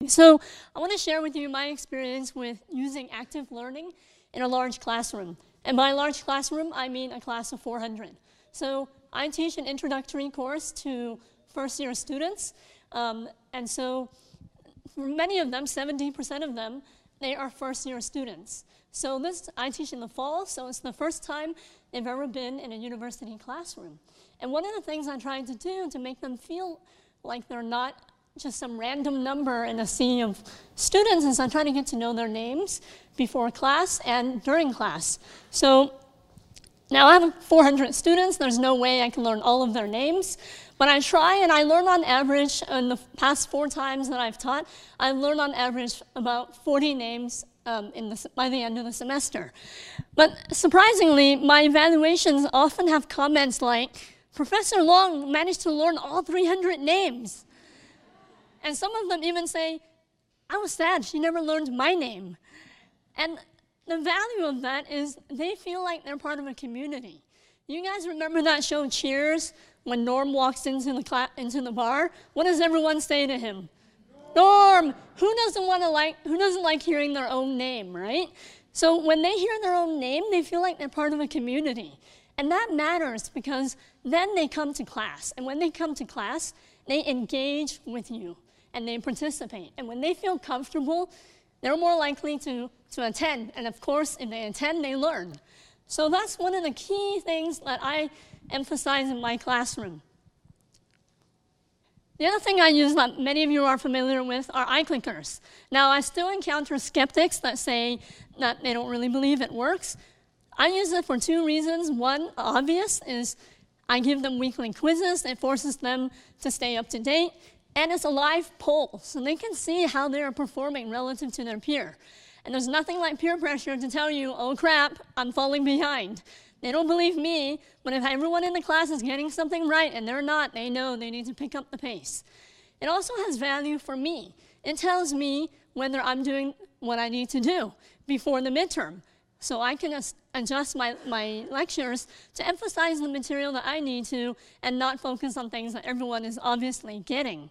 So I want to share with you my experience with using active learning in a large classroom. And by large classroom, I mean a class of 400. So I teach an introductory course to first-year students. And so for many of them, 70% of them, they are first-year students. So this I teach in the fall, so it's the first time they've ever been in a university classroom. And one of the things I try to do to make them feel like they're not just some random number in a sea of students is I try to get to know their names before class and during class. So now I have 400 students. There's no way I can learn all of their names. But I try, and I learn on average, in the past 4 times that I've taught, I learn on average about 40 names by the end of the semester. But surprisingly, my evaluations often have comments like, Professor Luong managed to learn all 300 names. And some of them even say, I was sad, she never learned my name. And the value of that is they feel like they're part of a community. You guys remember that show Cheers? When Norm walks into the bar, what does everyone say to him? Norm! Who doesn't like hearing their own name, right? So when they hear their own name, they feel like they're part of a community. And that matters because then they come to class. And when they come to class, they engage with you and they participate. And when they feel comfortable, they're more likely to attend. And of course, if they attend, they learn. So that's one of the key things that I emphasize in my classroom. The other thing I use that many of you are familiar with are iClickers. Now, I still encounter skeptics that say that they don't really believe it works. I use it for 2 reasons. One, obvious, is I give them weekly quizzes. It forces them to stay up to date. And it's a live poll, so they can see how they are performing relative to their peer. And there's nothing like peer pressure to tell you, oh crap, I'm falling behind. They don't believe me, but if everyone in the class is getting something right and they're not, they know they need to pick up the pace. It also has value for me. It tells me whether I'm doing what I need to do before the midterm. So I can adjust my lectures to emphasize the material that I need to and not focus on things that everyone is obviously getting.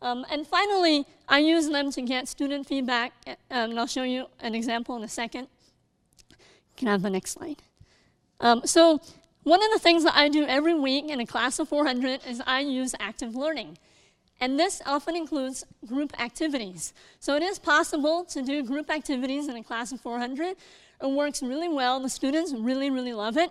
And finally, I use them to get student feedback, and I'll show you an example in a second. Can I have the next slide? So one of the things that I do every week in a class of 400 is I use active learning. And this often includes group activities. So it is possible to do group activities in a class of 400. It works really well. The students really, really love it.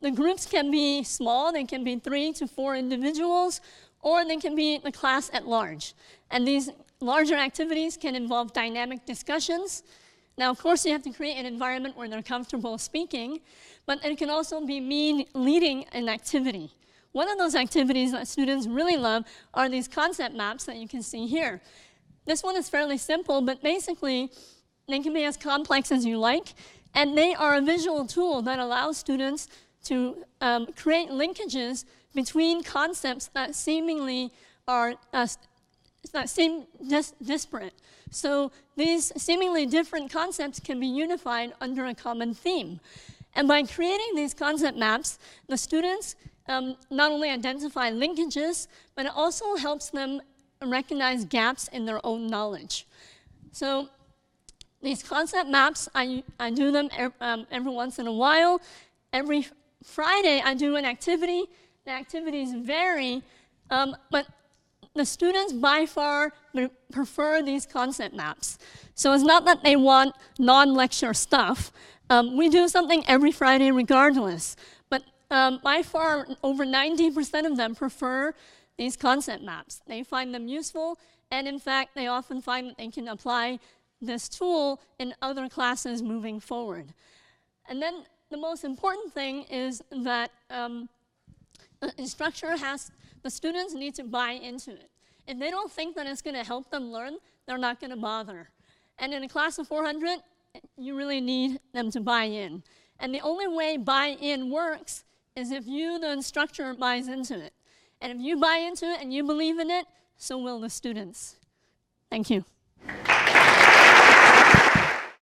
The groups can be small. They can be 3 to 4 individuals, or they can be the class at large. And these larger activities can involve dynamic discussions. Now, of course, you have to create an environment where they're comfortable speaking, but it can also be me leading an activity. One of those activities that students really love are these concept maps that you can see here. This one is fairly simple, but basically, they can be as complex as you like, and they are a visual tool that allows students to create linkages between concepts that seemingly are disparate. So these seemingly different concepts can be unified under a common theme. And by creating these concept maps, the students not only identify linkages, but it also helps them recognize gaps in their own knowledge. So these concept maps, I do them every once in a while. Every Friday, I do an activity. The activities vary, but the students by far prefer these concept maps. So it's not that they want non-lecture stuff. We do something every Friday regardless, but by far over 90% of them prefer these concept maps. They find them useful, and in fact, they often find that they can apply this tool in other classes moving forward. And then the most important thing is that the instructor the students need to buy into it. If they don't think that it's going to help them learn, they're not going to bother. And in a class of 400, you really need them to buy in. And the only way buy-in works is if you, the instructor, buys into it. And if you buy into it and you believe in it, so will the students. Thank you.